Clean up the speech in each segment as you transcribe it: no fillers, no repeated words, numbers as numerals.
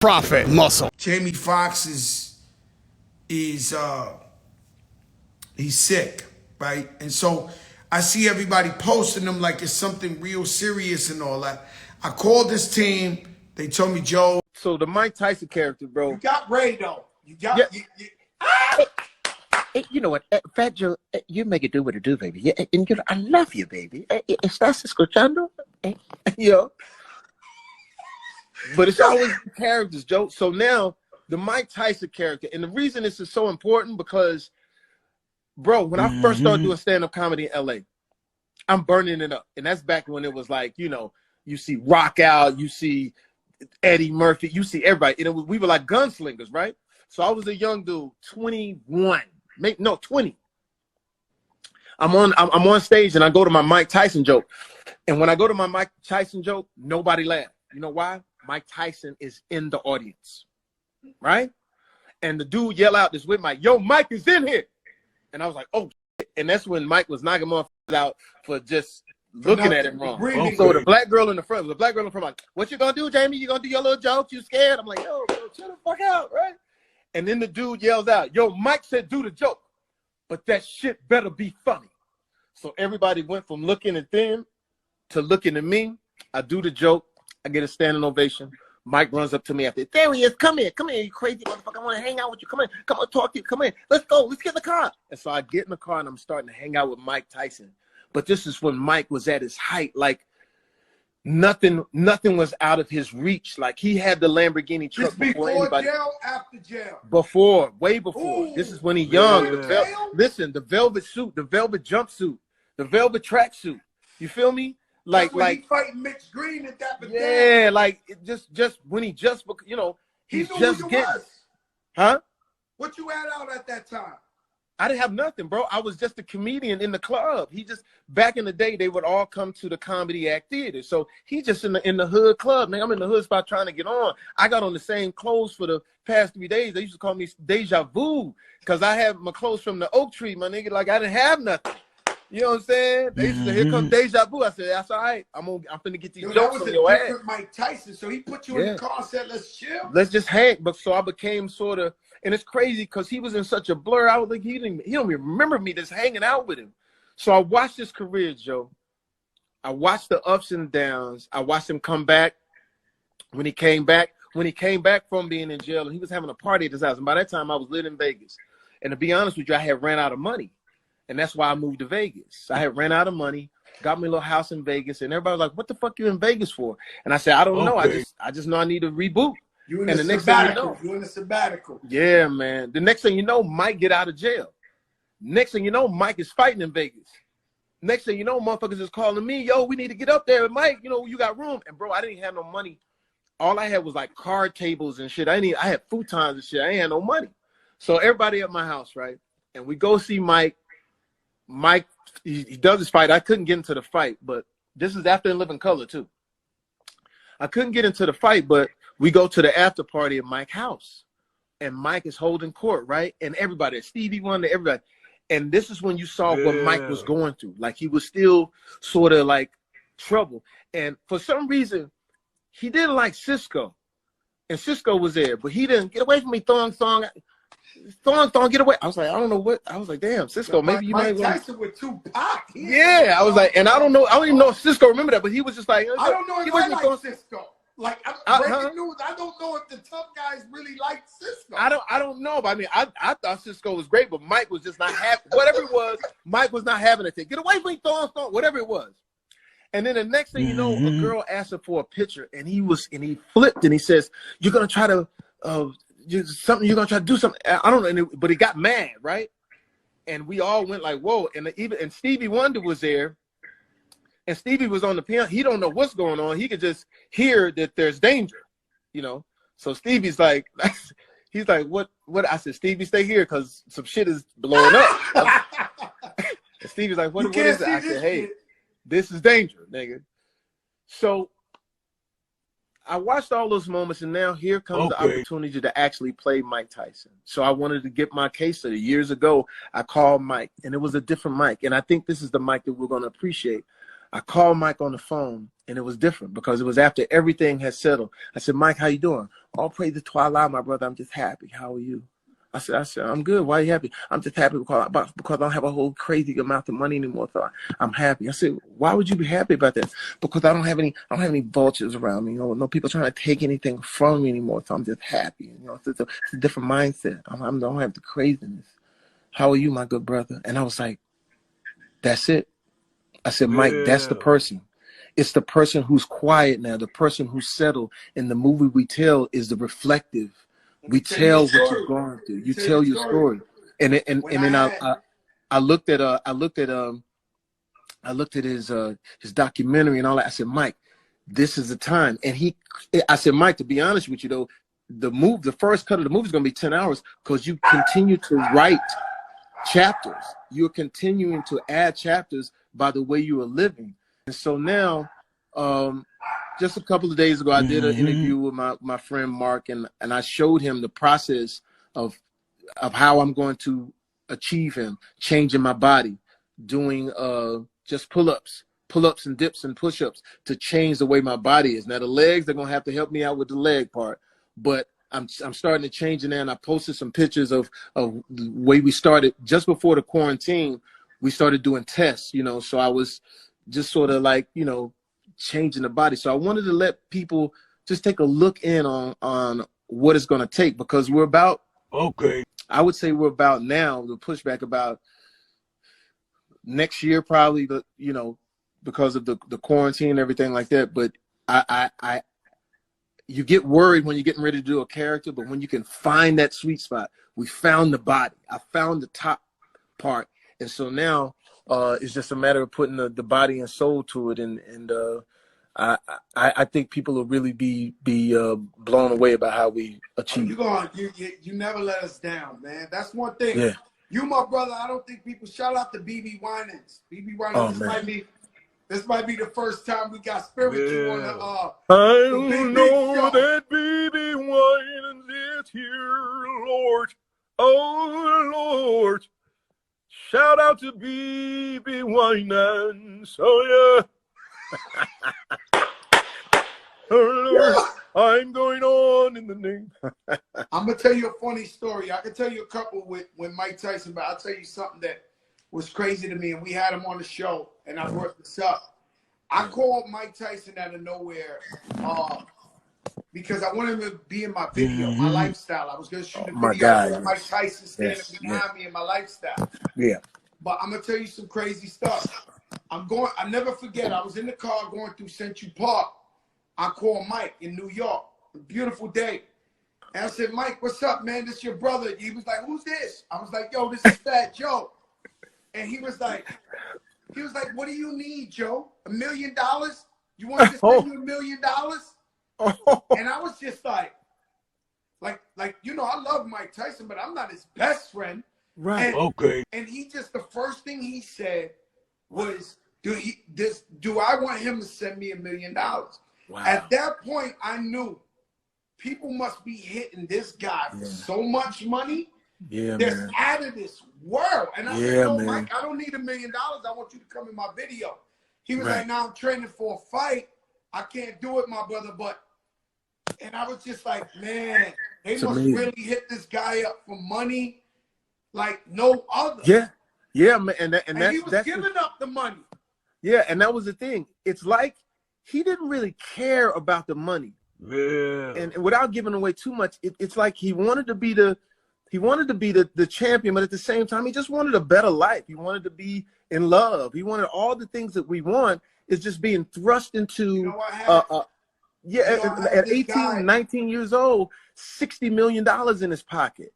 profit muscle. Jamie Foxx is he's sick, right? And so I see everybody posting him like it's something real serious and all that. I called this team. They told me, Joe. So the Mike Tyson character, bro. You got Ray though. You got. Yeah. Hey, you know what, Fat Joe, you make it do what it do, baby. Yeah, and you know, I love you, baby. ¿Estás escuchando? Yo. But it's always characters, Joe. So now the Mike Tyson character, and the reason this is so important because, bro, when I first started doing stand-up comedy in LA, I'm burning it up. And that's back when it was like, you know, you see Rock Out, you see Eddie Murphy, you see everybody. And we were like gunslingers, right? So I was a young dude, 21. 20. I'm on stage and I go to my Mike Tyson joke. And when I go to my Mike Tyson joke, nobody laughed. You know why? Mike Tyson is in the audience, right? And the dude yell out this with Mike, yo, Mike is in here. And I was like, oh, shit. And that's when Mike was knocking motherfuckers out for just looking at him wrong. Okay. So the black girl in the front, like, what you gonna do, Jamie? You gonna do your little joke? You scared? I'm like, yo, bro, chill the fuck out, right? And then the dude yells out, yo, Mike said do the joke, but that shit better be funny. So everybody went from looking at them to looking at me. I do the joke. I get a standing ovation. Mike runs up to me after, there he is. Come here, you crazy motherfucker. I want to hang out with you. Come on, talk to you. Come in. Let's go. Let's get in the car. And so I get in the car and I'm starting to hang out with Mike Tyson. But this is when Mike was at his height. Like nothing was out of his reach. Like he had the Lamborghini truck before anybody. Jail, after jail? Before, way before. Ooh, this is when he young. Yeah. Listen, the velvet suit, the velvet jumpsuit, the velvet tracksuit. You feel me? Like he fighting Mitch Green at that. Yeah, like it just when he just, you know, he's just getting. Huh? What you had out at that time? I didn't have nothing, bro. I was just a comedian in the club. He just, back in the day, they would all come to the Comedy Act Theater. So he just in the hood club. Man, I'm in the hood spot trying to get on. I got on the same clothes for the past 3 days. They used to call me Deja Vu because I had my clothes from the oak tree, my nigga. Like I didn't have nothing. You know what I'm saying? They used to say, here comes Deja Vu. I said, that's all right. I'm finna get these jokes on your ass. Mike Tyson. So he put you in the car and said, let's chill. Let's just hang. But so I became sort of, and it's crazy because he was in such a blur. I was like, he don't even remember me just hanging out with him. So I watched his career, Joe. I watched the ups and downs. I watched him come back. When he came back from being in jail, and he was having a party at his house. And by that time, I was living in Vegas. And to be honest with you, I had ran out of money. And that's why I moved to Vegas. I had ran out of money, got me a little house in Vegas, and everybody was like, what the fuck you in Vegas for? And I said, I don't know. I just know I need to reboot. You in the sabbatical. You in the sabbatical. Yeah, man. The next thing you know, Mike get out of jail. Next thing you know, Mike is fighting in Vegas. Next thing you know, motherfuckers is calling me, yo, we need to get up there. Mike, you know, you got room. And bro, I didn't have no money. All I had was like card tables and shit. I had futons and shit. I ain't had no money. So everybody at my house, right? And we go see Mike. Mike, he does his fight. I couldn't get into the fight, but this is after In Living Color too. I couldn't get into the fight, but we go to the after party at Mike's house, and Mike is holding court, right? And everybody, Stevie Wonder, everybody. And this is when you saw what Mike was going through. Like he was still sort of like trouble. And for some reason, he didn't like Cisco. And Cisco was there, but he didn't. Get away from me, Thong, get away. I was like, I don't know what. I was like, damn, Cisco, maybe you might. Mike Tyson with Tupac. Yeah, I was like, and I don't don't even know if Cisco remember that, but he was just like, I don't know if I like Cisco. Like, breaking news, I don't know if the tough guys really like Cisco. I don't know, but I mean, I thought Cisco was great, but Mike was just not happy. Whatever it was, Mike was not having it. Get away from me, Thong, whatever it was. And then the next thing you know, a girl asked him for a picture, and he flipped, and he says, "You're gonna try to." You're gonna try to do something. I don't know, but he got mad, right? And we all went like, "Whoa!" And Stevie Wonder was there, and Stevie was on the piano. He don't know what's going on. He could just hear that there's danger, you know. So Stevie's like, he's like, "What?" I said, "Stevie, stay here, cause some shit is blowing up." And Stevie's like, "What is it?" I said, "Hey, this is danger, nigga." So I watched all those moments, and now here comes the opportunity to actually play Mike Tyson. So I wanted to get my case study. Years ago, I called Mike, and it was a different Mike. And I think this is the Mike that we're going to appreciate. I called Mike on the phone, and it was different because it was after everything had settled. I said, Mike, how you doing? All praise to Allah, my brother. I'm just happy. How are you? I said, I'm good. Why are you happy? I'm just happy because I don't have a whole crazy amount of money anymore. So I'm happy. I said, why would you be happy about that? Because I don't have any vultures around me. No people trying to take anything from me anymore. So I'm just happy. It's a different mindset. I don't have the craziness. How are you, my good brother? And I was like, that's it. I said, Mike, that's the person. It's the person who's quiet now, the person who's settled. And the movie we tell is the reflective. We tell what you've gone through. You tell your story. And then I looked at his documentary and all that. I said, Mike, this is the time. And I said, Mike, to be honest with you though, the first cut of the movie is gonna be 10 hours because you continue to write chapters. You're continuing to add chapters by the way you are living. And so now, just a couple of days ago, I did an interview with my friend Mark, and I showed him the process of how I'm going to achieve him, changing my body, doing just pull-ups and dips and push-ups to change the way my body is. Now the legs, they're gonna have to help me out with the leg part, but I'm starting to change it now. And I posted some pictures of the way we started just before the quarantine. We started doing tests, so I was just sort of like, changing the body. So I wanted to let people just take a look in on what it's going to take, because we're about, I would say we're about now, the pushback about next year, probably, because of the quarantine and everything like that. But you get worried when you're getting ready to do a character, but when you can find that sweet spot, we found the body. I found the top part. And so now it's just a matter of putting the body and soul to it. And I think people will really be blown away about how we achieve. You never let us down, man. That's one thing. Yeah. You, my brother, I don't think people shout out to BB Winans. BB Winans, this might be the first time we got spiritual on the I big know show. that BB Winans is here, Lord. Oh, Lord. Shout out to BB Winans. Oh, yeah. Oh, Lord, I'm going on in the name. I'm going to tell you a funny story. I can tell you a couple with Mike Tyson, but I'll tell you something that was crazy to me, and we had him on the show, and I brought this up. I called Mike Tyson out of nowhere because I wanted him to be in my video, my lifestyle. I was going to shoot a video with Mike Tyson standing behind me in my lifestyle. Yeah. But I'm going to tell you some crazy stuff. I never forget, I was in the car going through Central Park. I called Mike in New York. A beautiful day. And I said, Mike, what's up, man? This your brother. He was like, who's this? I was like, yo, this is Fat Joe. And he was like, what do you need, Joe? $1 million? You want to spend you $1 million? And I was just like, I love Mike Tyson, but I'm not his best friend. Right. And he just, the first thing he said was, do I want him to send me $1 million? Wow. At that point, I knew people must be hitting this guy for so much money. Yeah, that's man. out of this world. And I said, no, Mike, I don't need $1 million. I want you to come in my video. He was like, now I'm training for a fight. I can't do it, my brother. And I was just like, man, they must really hit this guy up for money like no other. Yeah, man. And he was giving up the money. Yeah, and that was the thing. It's like he didn't really care about the money. Yeah. And without giving away too much, it's like he wanted to be the champion, but at the same time, he just wanted a better life. He wanted to be in love. He wanted all the things that we want is just being thrust into, at 18, 19 years old, $60 million in his pocket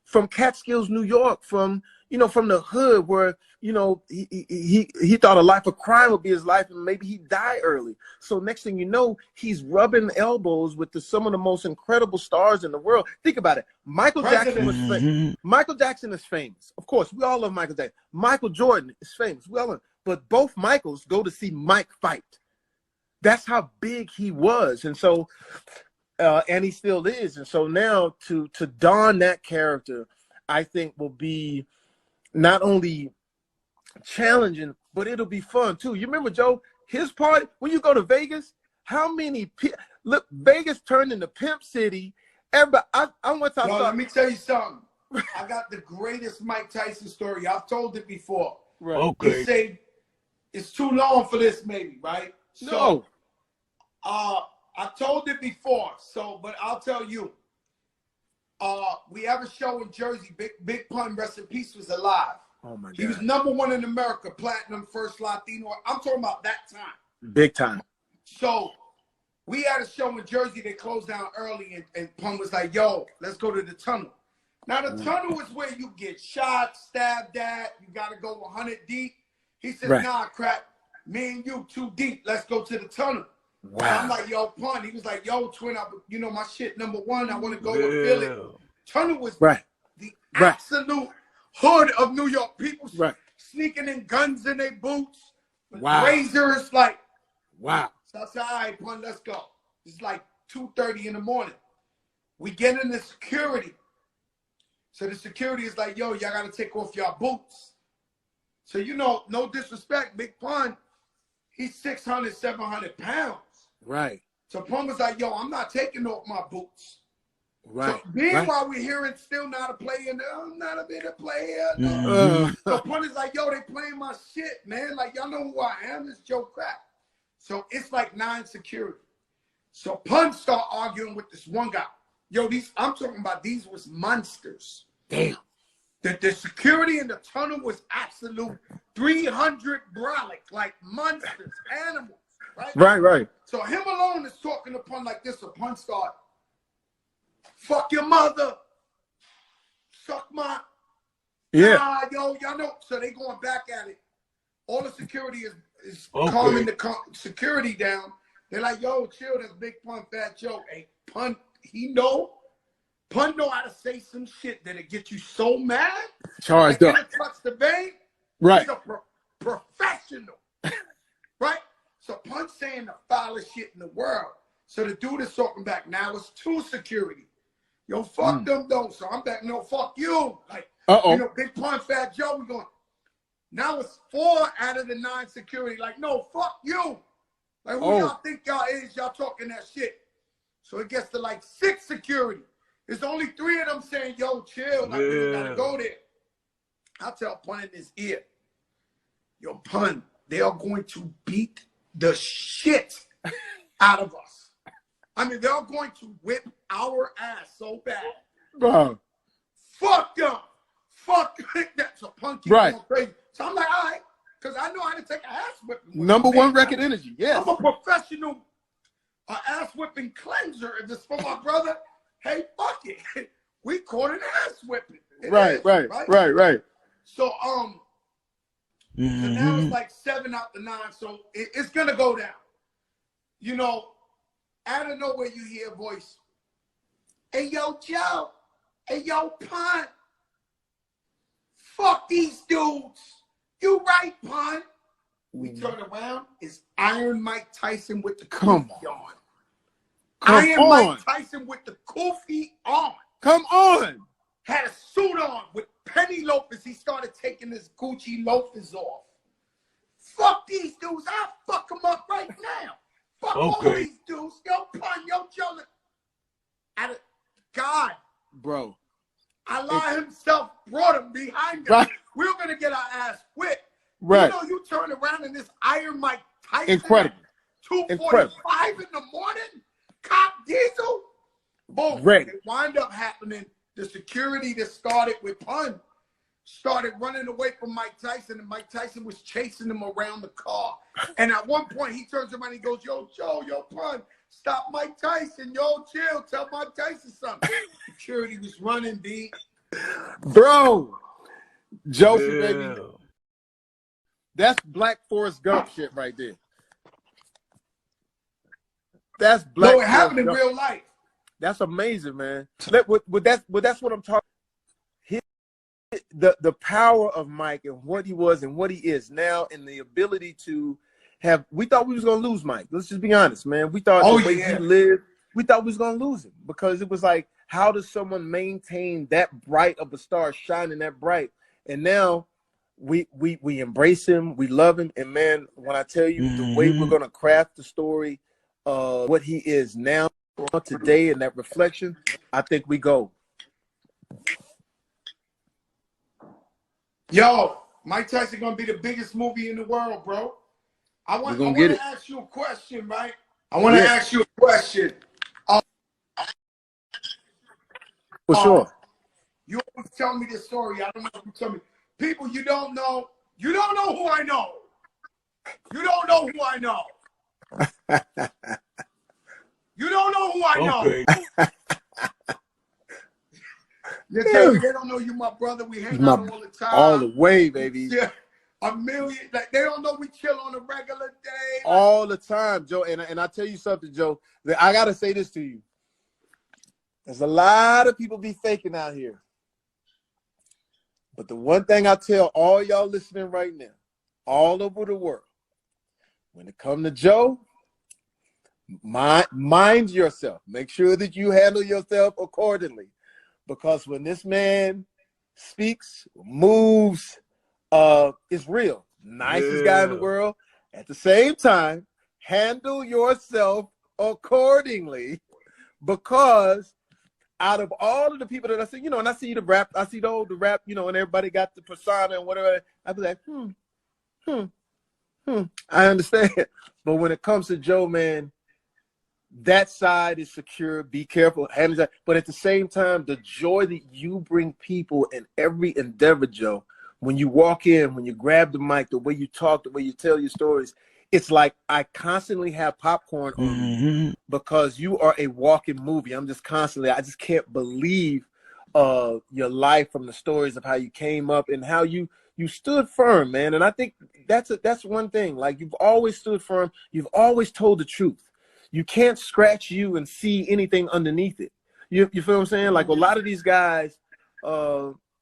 from Catskills, New York, from the hood where, he thought a life of crime would be his life and maybe he'd die early. So next thing you know, he's rubbing elbows with some of the most incredible stars in the world. Think about it. Michael Jackson was famous. Michael Jackson is famous. Of course, we all love Michael Jackson. Michael Jordan is famous. We all love him. But both Michaels go to see Mike fight. That's how big he was. And so, and he still is. And so now to don that character, I think will be not only challenging but it'll be fun too. You remember, Joe, his party, when you go to Vegas, how many look, Vegas turned into Pimp City. Everybody, I went to Let me tell you something. I got the greatest Mike Tyson story. I've told it before. Right. Okay. He said it's too long for this, maybe, right? No. So, I told it before, but I'll tell you. We have a show in Jersey. Big Pun, rest in peace, was alive. Oh my God. He was #1 in America, platinum, first Latino. I'm talking about that time. Big time. So we had a show in Jersey. They closed down early, and Pun was like, "Yo, let's go to the tunnel." Now the tunnel is where you get shot, stabbed at. You got to go 100 deep. He said, Right. "Nah, crap. Me and you too deep. Let's go to the tunnel." Wow. And I'm like, "Yo, Pun." He was like, "Yo, twin, you know my shit #1. I want to go and feel it." Tunnel was the absolute hood of New York. People sneaking in guns in their boots, razors, like. Wow. So I said, "All right, Pun, let's go." It's like 2:30 in the morning. We get in the security. So the security is like, "Yo, y'all got to take off your boots." So, you know, no disrespect, Big Pun, he's 600, 700 pounds. Right. So Pun was like, "Yo, I'm not taking off my boots." Right. So meanwhile, we're hearing still not a player. I'm not a bit of player. No. So Pun is like, "Yo, they playing my shit, man. Like, y'all know who I am. It's Joe Crack." So it's like 9 security. So Pun start arguing with this one guy. Yo, I'm talking about these was monsters. Damn. The security in the tunnel was absolute 300 brolic, like monsters, animals, right? Right. So him alone is talking to Pun like this. So Pun start, "Fuck your mother. Suck my." Yeah. Nah, yo, y'all know. So they going back at it. All the security is calming the security down. They're like, "Yo, chill. That's Big Pun, Fat Joe." Hey, Pun, Pun know how to say some shit that'll get you so mad. Charged up. Touch the vein. Right. He's a professional. Right? So Pun saying the foulest shit in the world. So the dude is talking back. Now it's 2 security. Yo, fuck them though. So I'm back, "No, fuck you." Like, you know, Big Pun, Fat Joe, we going. Now it's 4 out of the 9 security. Like, "No, fuck you." Like, who y'all think y'all is? Y'all talking that shit. So it gets to like 6 security. There's only 3 of them saying, "Yo, chill. Like, we gotta go there." I tell Pun in his ear, "Yo, Pun, they are going to beat the shit out of us. I mean, they're going to whip our ass so bad. Bro. Fuck them. Fuck that." So Pun keeps going crazy. So I'm like, all right, because I know how to take an ass whipping. #1 record energy. Yes. I'm a professional ass whipping cleanser. If it's for my brother, hey, fuck it. We call it ass whipping. Right. So so now it's like 7 out the 9. So it's gonna go down. You know, out of nowhere you hear a voice. "Hey, yo, Joe. Hey, yo, Pun. Fuck these dudes. You right, Pun." We turn around. It's Iron Mike Tyson with the kufi on. Mike Tyson with the kufi on. Come on. Had a suit on with penny loafers. He started taking his Gucci loafers off. "Fuck these dudes. I'll fuck them up right now. Fuck all these dudes. Yo, Pun, yo, Joe." God. Bro. Allah himself brought him behind us. Right. We were going to get our ass whipped. Right. You know, you turn around and this Iron Mike Tyson. Incredible. 2:45 in the morning. Cop diesel. Boom. Ready. It wind up happening. The security that started with Pun started running away from Mike Tyson, and Mike Tyson was chasing him around the car. And at one point, he turns around and he goes, "Yo, Joe, yo, Pun, stop Mike Tyson. Yo, chill. Tell Mike Tyson something." Security was running, B. Bro. Josie, baby. That's Black Forrest Gump shit right there. That's Black. No, it happened in real life. That's amazing, man. That's what I'm talking. The power of Mike and what he was and what he is now, and the ability to have. We thought we was gonna lose Mike. Let's just be honest, man. We thought the way he lived, we thought we was gonna lose him, because it was like, how does someone maintain that bright of a star shining that bright? And now, we embrace him, we love him, and man, when I tell you the way we're gonna craft the story of what he is now today and that reflection, I think we go. Yo, Mike Tyson gonna be the biggest movie in the world, bro. I want to ask you a question, right? I want to ask you a question. For sure. You always tell me this story. I don't know if you tell me. People, you don't know who I know. You don't know who I know. You don't know who I know. You tell me they don't know you, my brother. We hang out all the time. All the way, baby. Yeah. A million, like they don't know we chill on a regular day. All the time, Joe. And I tell you something, Joe, that I gotta say this to you. There's a lot of people be faking out here. But the one thing I tell all y'all listening right now, all over the world, when it comes to Joe, mind yourself. Make sure that you handle yourself accordingly. Because when this man speaks, moves, it's real. Nicest guy in the world. At the same time, handle yourself accordingly. Because out of all of the people that I see, you know, and I see the rap, the rap, you know, and everybody got the persona and whatever. I be like, I understand. But when it comes to Joe, man, that side is secure. Be careful. But at the same time, the joy that you bring people in every endeavor, Joe, when you walk in, when you grab the mic, the way you talk, the way you tell your stories, it's like I constantly have popcorn on me because you are a walking movie. I just can't believe your life, from the stories of how you came up and how you stood firm, man. And I think that's one thing. Like, you've always stood firm. You've always told the truth. You can't scratch you and see anything underneath it. You feel what I'm saying? Like, a lot of these guys,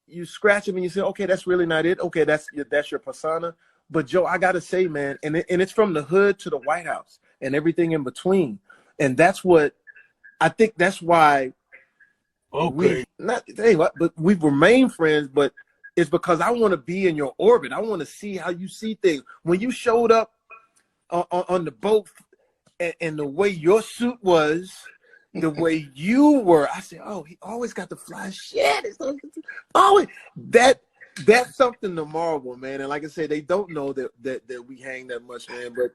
you scratch them and you say, okay, that's really not it. Okay, that's your persona. But Joe, I gotta say, man, and it's from the hood to the White House and everything in between. And that's what I think. That's why we've remained friends. But it's because I want to be in your orbit. I want to see how you see things. When you showed up on the boat, and the way your suit was, the way you were, I said, oh, he always got the fly shit. It's always that's something to marvel, man. And like I said, they don't know that we hang that much, man. But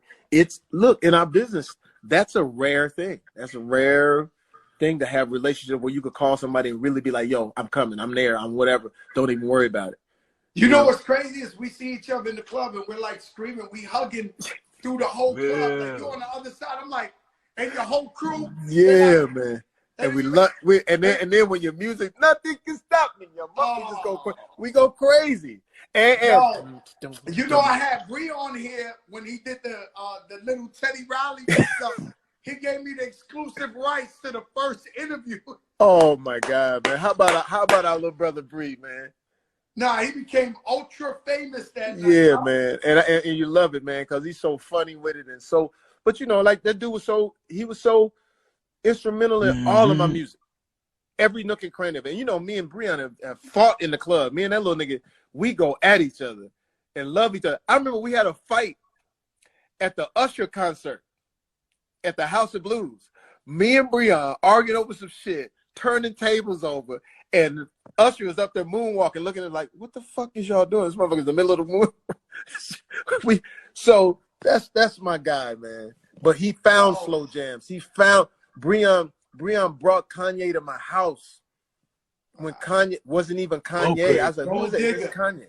look, in our business, that's a rare thing. That's a rare thing to have a relationship where you could call somebody and really be like, yo, I'm coming, I'm there, I'm whatever. Don't even worry about it. You know what's crazy is we see each other in the club and we're like screaming, we hugging through the whole club. Like, you're on the other side. I'm like, and your whole crew. Yeah, like, man. And then when your music, nothing can stop me. Your mother we go crazy. And you know, I had Bree on here when he did the little Teddy Riley stuff. He gave me the exclusive rights to the first interview. Oh my God, man! How about our little brother Bree, man? Nah, he became ultra famous that night. Yeah, man, and you love it, man, because he's so funny with it and so. But you know, like, that dude was so instrumental in all of my music, every nook and cranny of it. And you know, me and Breon have fought in the club. Me and that little nigga, we go at each other and love each other. I remember we had a fight at the Usher concert at the House of Blues. Me and Breon arguing over some shit, turning tables over, and Usher was up there moonwalking, looking at it like, what the fuck is y'all doing? This motherfucker's in the middle of the moon. So that's my guy, man. But he found slow jams. He found Breon brought Kanye to my house when Kanye wasn't even Kanye. Okay. I was like, who is that? It's Kanye.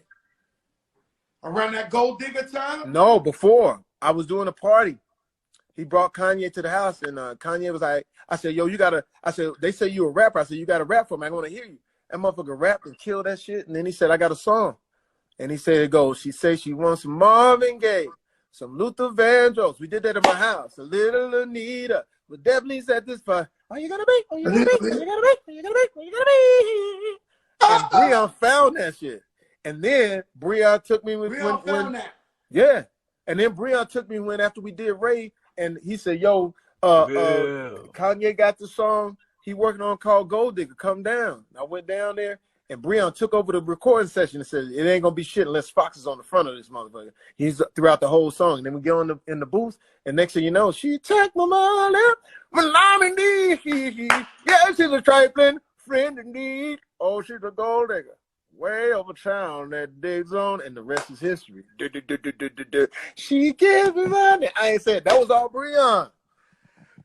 Around that Gold Digger time? No, before. I was doing a party. He brought Kanye to the house, and Kanye was like, I said, yo, they say you a rapper. I said, you got to rap for me. I want to hear you. That motherfucker rapped and killed that shit. And then he said, I got a song. And he said, it goes, she says she wants some Marvin Gaye, some Luther Vandross. We did that in my house. A little Anita. But definitely said this for, are you gonna be? Are you gonna be? Are you gonna be? Are you gonna be? Are you gonna be? And Breon found that shit. And then Breon took me when found that. Yeah. And then Breon took me after we did Ray, and he said, yo, Kanye got the song he working on called Gold Digger. Come down. I went down there, And Breon took over the recording session and said, it ain't gonna be shit unless Foxx is on the front of this motherfucker. He's throughout the whole song. And then we go in the booth, and next thing you know, she took my money, my love indeed. Yeah, she's a trifling friend indeed. Oh, she's a gold digger. Way over town that digs on, and the rest is history. She gives me money. I ain't said that was all Breon.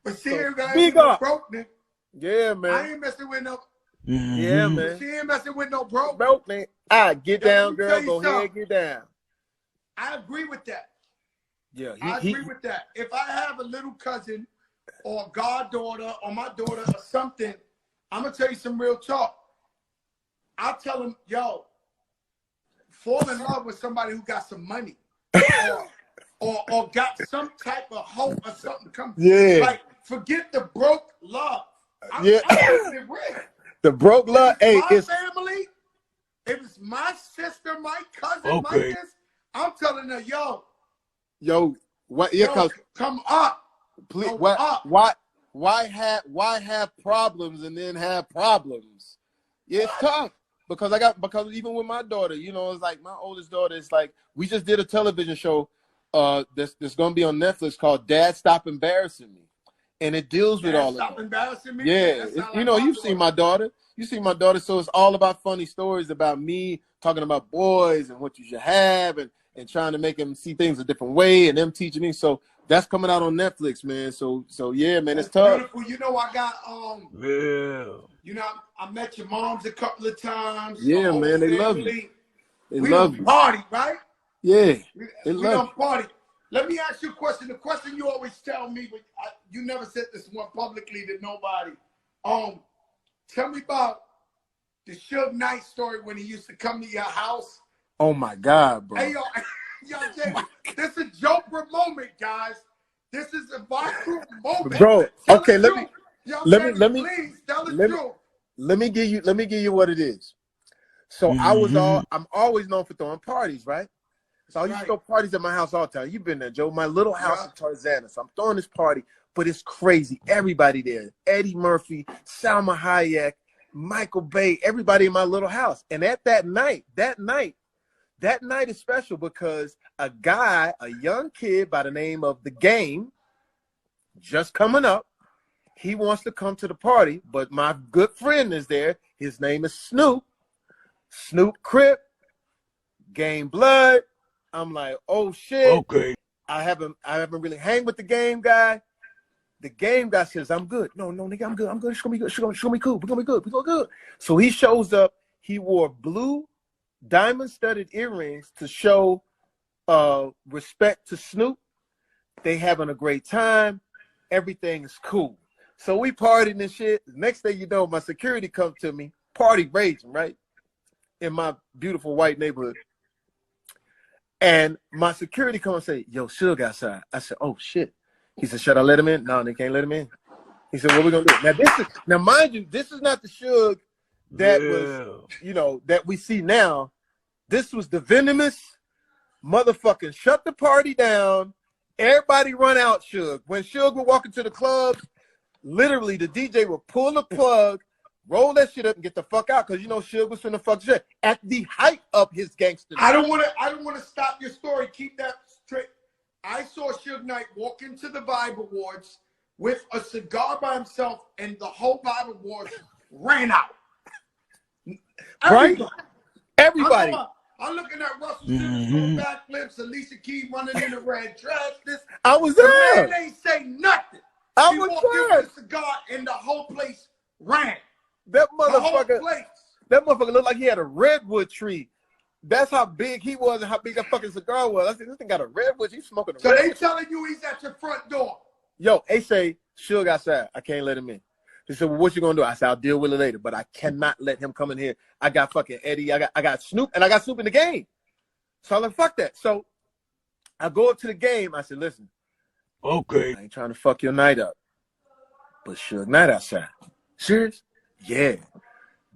But see, So, guys, big up. broke nigga. Yeah, man. I ain't messing with no. Yeah, man. She ain't messing with no broke. Broke nigga. All right, get Yo, let down, me girl. tell you Go ahead, something. get down. I agree with that. Yeah, I agree with that. If I have a little cousin or goddaughter or my daughter or something, I'm gonna tell you some real talk. I'll tell them, yo, fall in love with somebody who got some money or got some type of hope or something. Like, forget the broke love. I'm keeping it real. The broke love, my family, if it's my sister, my cousin, my this, I'm telling her, yo, what? come up, please, go up. Why have problems and then have problems? Yeah, it's tough because even with my daughter, you know, it's like my oldest daughter. It's like we just did a television show, that's gonna be on Netflix called "Dad Stop Embarrassing Me," and it deals with all of that. Stop embarrassing me. Yeah, you know, you've seen my daughter. You see my daughter, so it's all about funny stories about me talking about boys and what you should have and trying to make them see things a different way and them teaching me. So that's coming out on Netflix, man. So yeah, man, it's tough. Beautiful. You know, I got you know, I met your moms a couple of times. Yeah, man, they love you. We don't party, right? Yeah, we don't party. Let me ask you a question. The question you always tell me, but you never said this one publicly to nobody. Tell me about the Suge Knight story when he used to come to your house. Oh my God, bro. Hey, yo, Jay, this is a Joker moment, guys. This is a viral moment, bro. Okay, let me please tell the truth. Let me give you what it is. So I'm always known for throwing parties, right? So I used to throw parties at my house all the time. You've been there, Joe. My little house in Tarzana. So I'm throwing this party, but it's crazy. Everybody there. Eddie Murphy, Salma Hayek, Michael Bay, everybody in my little house. And at that night is special because a young kid by the name of The Game, just coming up, he wants to come to the party, but my good friend is there. His name is Snoop Crip, Game Blood. I'm like, oh shit. Okay. I haven't really hang with the Game guy. The Game guy says, I'm good. No, nigga, I'm good. It's gonna be good. It's gonna be cool. We're gonna be good. We're gonna be good. So he shows up. He wore blue diamond-studded earrings to show respect to Snoop. They having a great time. Everything is cool. So we partying and shit. Next thing you know, my security comes to me, party raging, right? In my beautiful white neighborhood. And my security comes and say, yo, Suge outside. I said, oh shit. He said, should I let him in? No, they can't let him in. He said, what we gonna do? Now mind you, this is not the Suge that was, you know, that we see now. This was the venomous motherfucking shut the party down. Everybody run out Suge. When Suge would walk into the clubs, literally the DJ would pull the plug, roll that shit up and get the fuck out, because you know Suge was finna fuck shit at the height of his gangster. I don't wanna stop your story. Keep that straight. I saw Suge Knight walk into the Vibe Awards with a cigar by himself, and the whole Vibe Awards ran out. Everybody. I'm looking at Russell Simmons doing backflips, Alicia Keys running in the red dress. I was there. The man ain't say nothing. I he was walked there. in with a cigar, and the whole place ran. That The whole motherfucker. place. That motherfucker looked like he had a redwood tree. That's how big he was and how big that fucking cigar was. I said, this thing got a redwood. He's smoking a So redwood. they telling you he's at your front door. Yo, they say, Suge outside. I can't let him in. He said, well, what you gonna do? I said, I'll deal with it later, but I cannot let him come in here. I got fucking Eddie. I got Snoop, and I got Snoop in the Game. So I'm like, fuck that. So I go up to the Game. I said, listen, okay, I ain't trying to fuck your night up, but Suge Knight outside. Serious? Yeah.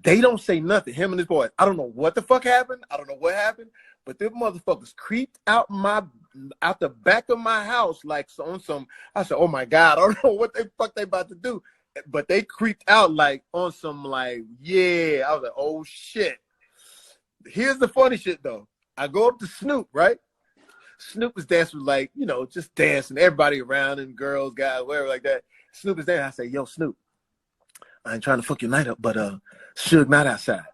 They don't say nothing. Him and his boys. I don't know what the fuck happened. I don't know what happened, but them motherfuckers creeped out the back of my house like on some. I said, oh my God, I don't know what the fuck they about to do. but they creeped out like on some like, yeah. I was like, oh shit. Here's the funny shit though. I go up to Snoop, right? Snoop was dancing like, you know, just dancing, everybody around and girls, guys, whatever like that. Snoop is there. I say, yo, Snoop, I ain't trying to fuck your night up, but Suge not outside.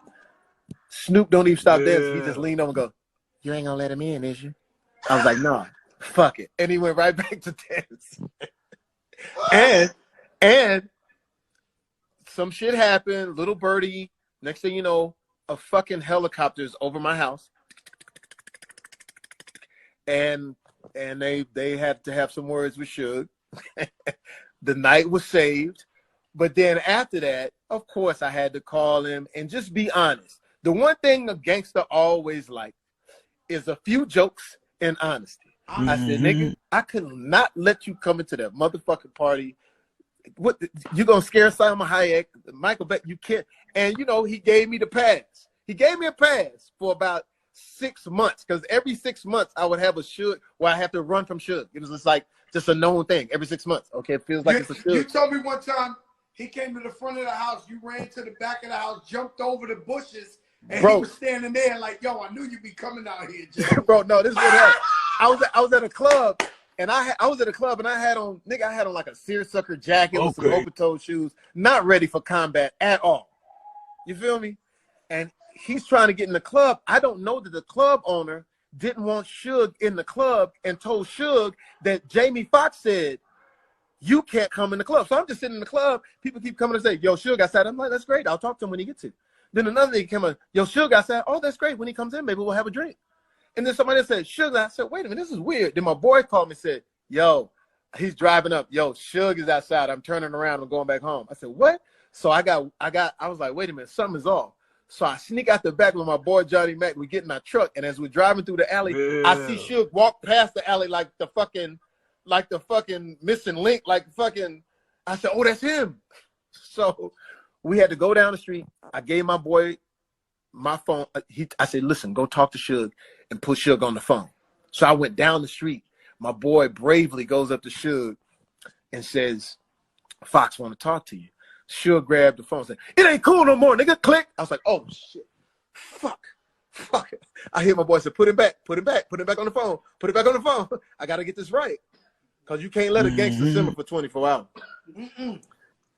Snoop don't even stop dancing. He just leaned over and go, you ain't gonna let him in, is you? I was like, nah, fuck it. And he went right back to dance. and some shit happened, little birdie. Next thing you know, a fucking helicopter's over my house. And they had to have some words with Suge. The night was saved. But then after that, of course, I had to call him and just be honest. The one thing a gangster always like is a few jokes and honesty. I said, nigga, I could not let you come into that motherfucking party. What you gonna scare Salma Hayek, Michael Beck? You can't. And you know, he gave me the pass. He gave me a pass for about 6 months, because every 6 months I would have a Suge where I have to run from Suge. It was just like just a known thing every 6 months. Okay, it feels like it's a Suge. You told me one time he came to the front of the house, you ran to the back of the house, jumped over the bushes, and he was standing there like, yo, I knew you'd be coming out here, Jay. Bro, no, this is what happened. I was at a club, and I had on like a seersucker jacket with some open-toe shoes, not ready for combat at all. You feel me? And he's trying to get in the club. I don't know that the club owner didn't want Suge in the club and told Suge that Jamie Foxx said, you can't come in the club. So I'm just sitting in the club. People keep coming and say, yo, Suge outside. I'm like, that's great. I'll talk to him when he gets here. Then another nigga came on, yo, Suge outside. Oh, that's great. When he comes in, maybe we'll have a drink. And then somebody said, Suge. I said, wait a minute, this is weird. Then my boy called me and said, yo, he's driving up. Yo, Suge is outside. I'm turning around and going back home. I said, what? So I was like, wait a minute, something's off. So I sneak out the back with my boy Johnny Mac. We get in our truck, and as we're driving through the alley, I see Suge walk past the alley like the fucking missing link, I said, oh, that's him. So we had to go down the street. I gave my boy my phone. I said, listen, go talk to Suge and put Suge on the phone. So I went down the street. My boy bravely goes up to Suge and says, Foxx want to talk to you. Suge grabbed the phone and said, it ain't cool no more, nigga. Click. I was like, oh, shit. Fuck. I hear my boy say, put it back on the phone. Put it back on the phone. I got to get this right. Because you can't let a gangster simmer for 24 hours.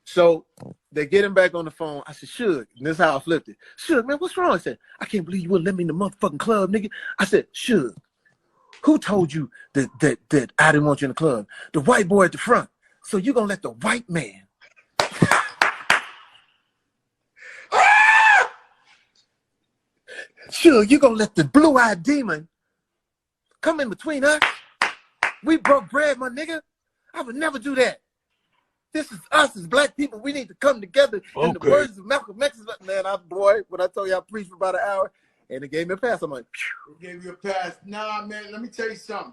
So they get him back on the phone. I said, Suge, and this is how I flipped it. Suge, man, what's wrong? I said, I can't believe you wouldn't let me in the motherfucking club, nigga. I said, Suge, who told you that I didn't want you in the club? The white boy at the front. So you going to let the white man. Suge, you going to let the blue-eyed demon come in between us? We broke bread, my nigga. I would never do that. This is us as black people. We need to come together. In the words of Malcolm X, man, when I told you I preached for about an hour, and it gave me a pass. I'm like, it gave you a pass. Nah, man, let me tell you something.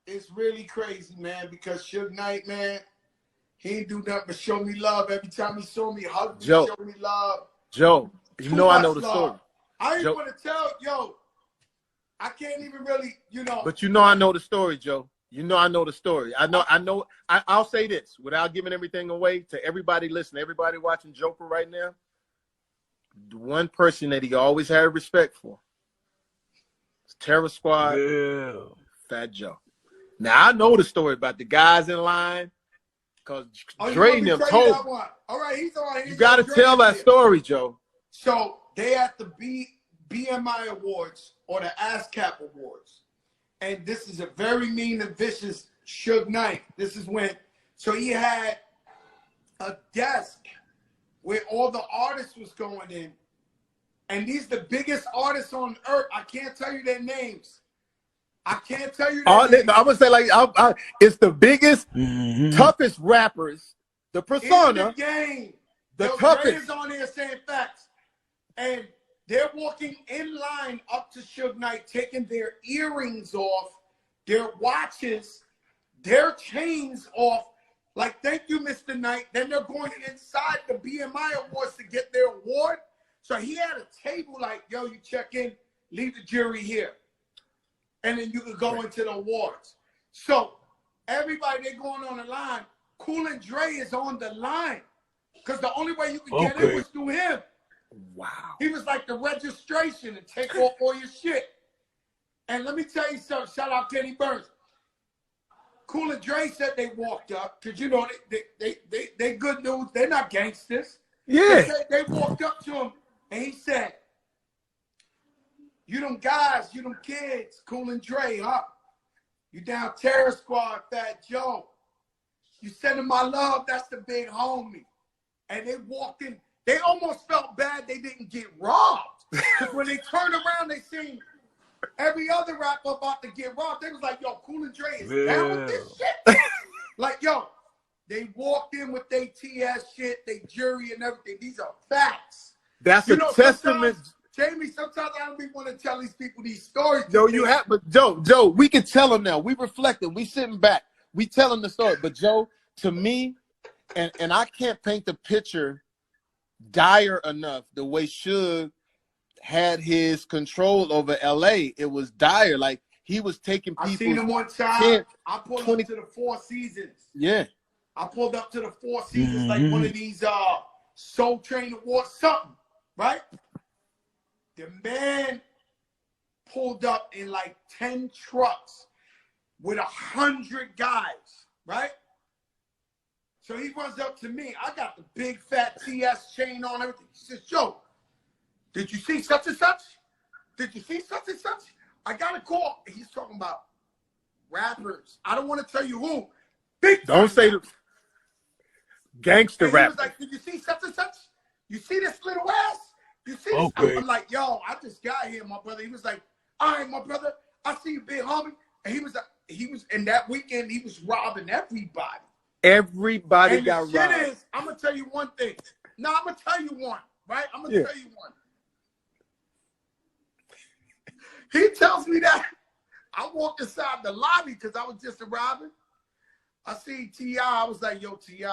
It's really crazy, man, because Suge Knight, man, he ain't do nothing but show me love. Every time he saw me, hug me, show me love. Joe, you know I know the story. I ain't want to tell, yo. I can't even really, you know. But you know I know the story, Joe. You know I know the story. I'll say this without giving everything away to everybody listening, everybody watching Joker right now. The one person that he always had respect for is Terror Squad, Fat Joe. Now I know the story about the guys in line, because Dre and them told. All right, he's on. You got to tell that story, Joe. So they at the BMI Awards or the ASCAP Awards. And this is a very mean and vicious Suge Knight. This is when, so he had a desk where all the artists was going in. And these the biggest artists on earth. I can't tell you their names. I can't tell you their names. I'm going to say, it's the biggest, toughest rappers, the persona. In the game. The toughest. Is on here saying facts. And they're walking in line up to Suge Knight, taking their earrings off, their watches, their chains off. Like, thank you, Mr. Knight. Then they're going inside the BMI Awards to get their award. So he had a table like, yo, you check in, leave the jury here. And then you could go into the awards. So everybody, they're going on the line. Cool and Dre is on the line. Because the only way you could get in was through him. Wow. He was like the registration and take off all your shit. And let me tell you something. Shout out Kenny Burns. Cool and Dre said they walked up because, you know, they good news. They're not gangsters. Yeah. They walked up to him and he said, you them guys, you them kids, Cool and Dre, huh? You down Terror Squad, Fat Joe. You sending my love, that's the big homie. And they walked in. They almost felt bad they didn't get robbed. Because when they turned around, they seen every other rapper about to get robbed. They was like, yo, Cool and Dre is down with this shit. Like, yo, they walked in with their TS shit, they jury and everything. These are facts. That's a testament. Jamie, sometimes I don't even want to tell these people these stories. Joe, you have, but Joe, we can tell them now. We reflecting, we sitting back, we telling the story. But Joe, to me, and I can't paint the picture dire enough the way Suge had his control over LA. It was dire. Like he was taking people. I seen him one time. I pulled up to the Four Seasons. Yeah. I pulled up to the Four Seasons like one of these Soul Train Awards, something, right? The man pulled up in like 10 trucks with 100 guys, right? So he runs up to me. I got the big fat TS chain on, everything. He says, Joe, did you see such and such? Did you see such and such? I got a call. He's talking about rappers. I don't want to tell you who. Big don't say the gangster rap. He was like, did you see such and such? You see this little ass? You see this? I'm like, yo, I just got here, my brother. He was like, all right, my brother, I see you, big homie. And he was in that weekend, he was robbing everybody. Everybody and got the shit robbed. Is, I'm gonna tell you one thing. No, I'm gonna tell you one, right? I'm gonna tell you one. He tells me that I walked inside the lobby because I was just arriving. I see T.I. I was like, yo, T.I.,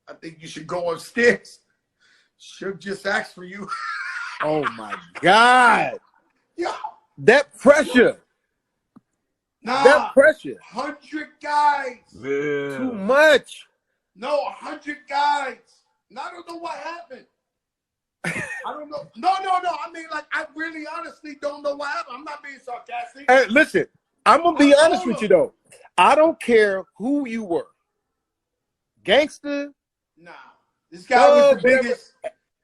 I think you should go upstairs. Should just ask for you. Oh my God. Yo. That pressure. Nah. That pressure. 100 guys. Yeah. Too much. No, 100 guys. And I don't know what happened. I don't know. No. I mean, like, I really honestly don't know what happened. I'm not being sarcastic. Hey, listen, I'm going to be honest with you, though. I don't care who you were. Gangster. Nah. This guy was the biggest.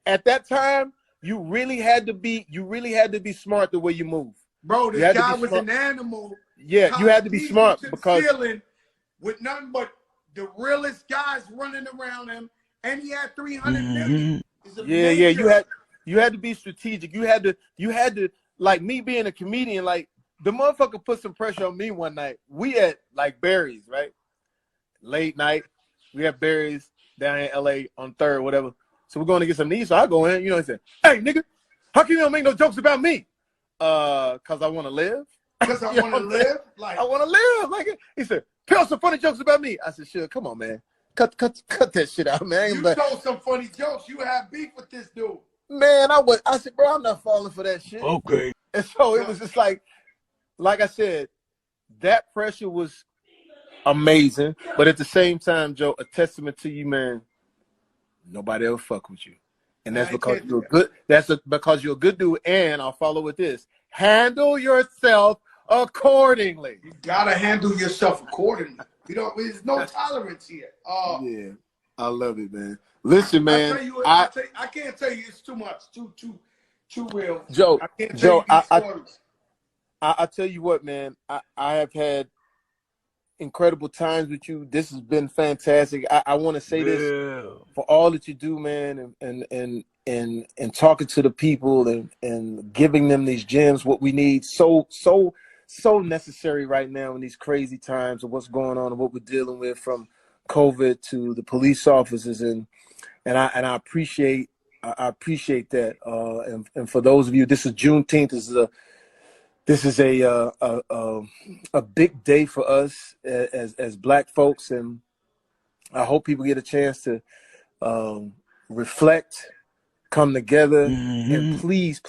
At that time, you really had to be smart the way you move. Bro, this guy was an animal. Yeah, you had to be smart because with nothing but the realest guys running around him, and he had 300 million. Yeah. You had to be strategic. You had to like me being a comedian. Like the motherfucker put some pressure on me one night. We at like Barry's, right? Late night. We have Barry's down in LA on 3rd, whatever. So we're going to get some knees. So I go in, you know, he said, hey, nigga, how come you don't make no jokes about me? Because I want to live. Because I want to live? Like, I want to live. Like, he said, tell some funny jokes about me. I said, sure, come on, man. Cut that shit out, man. You told some funny jokes. You had beef with this dude. Man, I said, bro, I'm not falling for that shit. Okay. And so it was just like I said, that pressure was amazing. But at the same time, Joe, a testament to you, man. Nobody ever fuck with you. And that's because you're good. Because you're a good dude. And I'll follow with this. Handle yourself accordingly. You gotta handle yourself accordingly. There's no tolerance here. Yeah. I love it, man. Listen, man. I can't tell you, it's too much. Too real. Joe, I can't tell you I tell you what, man. I have had incredible times with you. This has been fantastic. I want to say this for all that you do, man, and talking to the people and giving them these gems, what we need. So necessary right now in these crazy times of what's going on and what we're dealing with, from COVID to the police officers, and I appreciate that. And for those of you, this is Juneteenth. This is a big day for us as Black folks, and I hope people get a chance to reflect, come together, and please,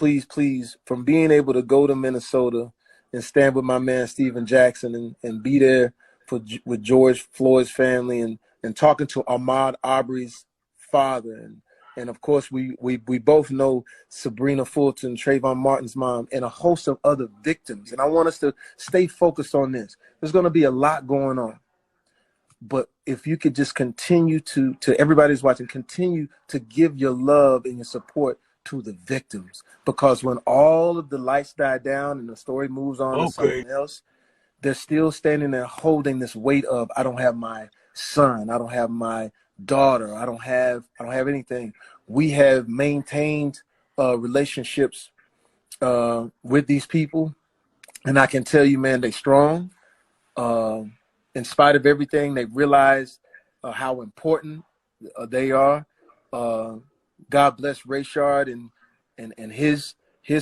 from being able to go to Minnesota and stand with my man Steven Jackson and be there with George Floyd's family, and talking to Ahmaud Arbery's father, and of course we both know Sabrina Fulton, Trayvon Martin's mom, and a host of other victims. And I want us to stay focused on this. There's going to be a lot going on, but if you could just continue to everybody who's watching, continue to give your love and your support to the victims, because when all of the lights die down and the story moves on to something else, they're still standing there holding this weight of, I don't have my son, I don't have my daughter, I don't have anything. We have maintained relationships with these people, and I can tell you, man, they strong. In spite of everything, they realize how important they are. God bless Rayshard and his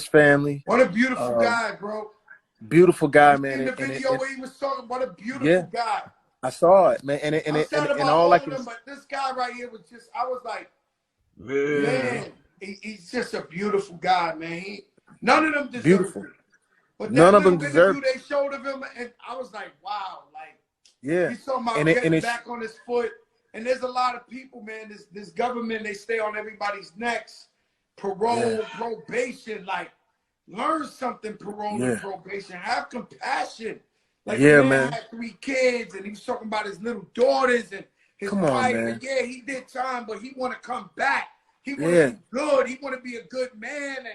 family. What a beautiful guy, bro. Beautiful guy, man. In the video where he was talking, what a beautiful guy. I saw it, man. And all I can, but this guy right here was just, I was like, man, he's just a beautiful guy, man. None of them deserve it. But none of them deserve it. They showed of him, and I was like, wow, like, he's talking about getting back on his foot. And there's a lot of people, man. This government, they stay on everybody's necks. Parole, probation, like, learn something, parole and probation. Have compassion. Like, man had 3 kids, and he was talking about his little daughters and his wife. And he did time, but he want to come back. He want to be good. He want to be a good man.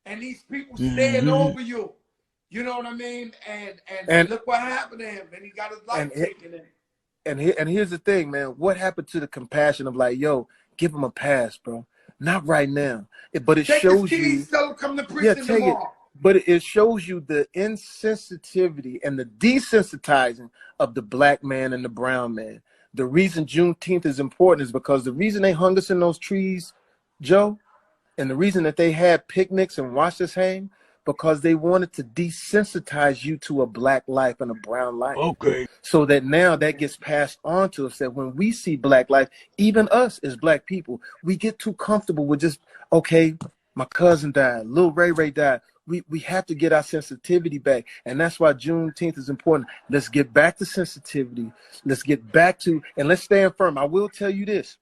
And these people stand over you. You know what I mean? And look what happened to him. And he got his life taken in. And here's the thing, man. What happened to the compassion of like, yo, give him a pass, bro? Not right now. But it shows you. Come to prison tomorrow. But it shows you the insensitivity and the desensitizing of the black man and the brown man. The reason Juneteenth is important is because the reason they hung us in those trees, Joe, and the reason that they had picnics and watched us hang, because they wanted to desensitize you to a black life and a brown life. Okay. So that now that gets passed on to us, that when we see black life, even us as black people, we get too comfortable with just, okay, my cousin died, Lil Ray died. We have to get our sensitivity back. And that's why Juneteenth is important. Let's get back to sensitivity. Let's get back to, and let's stand firm. I will tell you this.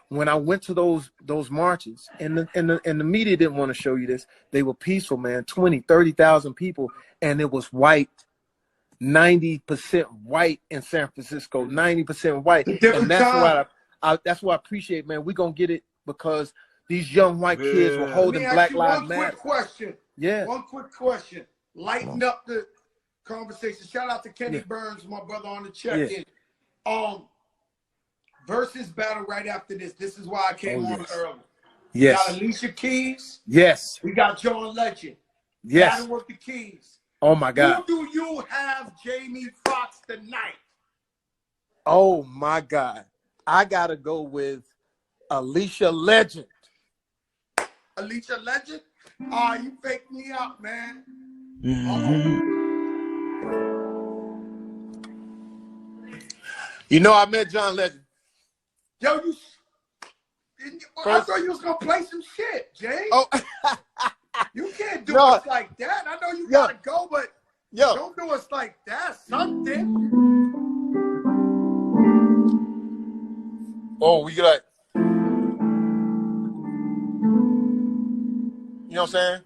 When I went to those marches, and the media didn't want to show you this, they were peaceful, man. 20, 30,000 people, and it was white, 90% white in San Francisco, 90% white. And that's why I appreciate, man. We're gonna get it because these young white kids were holding Black Lives Matter. One quick question. Yeah. One quick question. Lighten up the conversation. Shout out to Kenny Burns, my brother on the check-in. Versus battle right after this. This is why I came on early. We got Alicia Keys. Yes. We got John Legend. Yes. Battle with the Keys. Oh my God. Who do you have Jamie Foxx tonight? Oh my God. I gotta go with Alicia Legend. Alicia Legend? You faked me out, man. You know I met John Legend. Yo, I thought you was gonna play some shit, Jay. Oh, you can't do us like that. I know you gotta go, but don't do us like that. Something. Oh, we like, you know what I'm saying?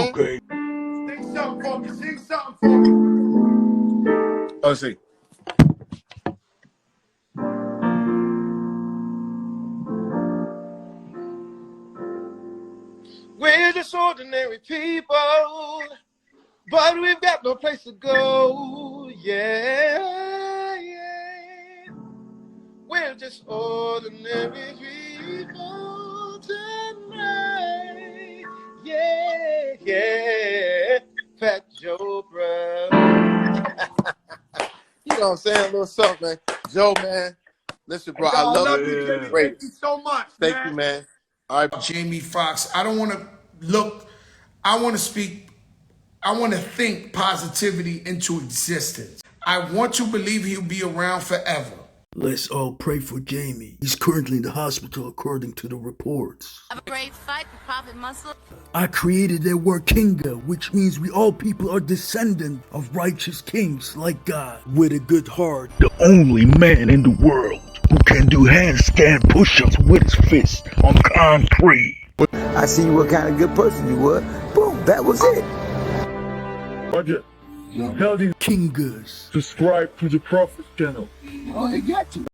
Okay. Sing something for me. Sing something for me. Let's see. We're just ordinary people, but we've got no place to go. Yeah. We're just ordinary people tonight. Yeah. Fat Joe, bro. You know what I'm saying? A little something, man. Joe, man. Listen, bro, I love you. Thank you so much. Thank you, man. All right. Jamie Foxx, I don't want to look, I want to speak, I want to think positivity into existence. I want to believe he'll be around forever. Let's all pray for Jamie. He's currently in the hospital according to the reports. Have a great fight for Prophet Muscle. I created that word Kinga, which means we all people are descendant of righteous kings like God with a good heart. The only man in the world who can do handstand push-ups with his fist on concrete. I see what kind of good person you were. Boom, that was it. Roger. Tell these Kingas. subscribe to the Prophet channel. Oh, they got you.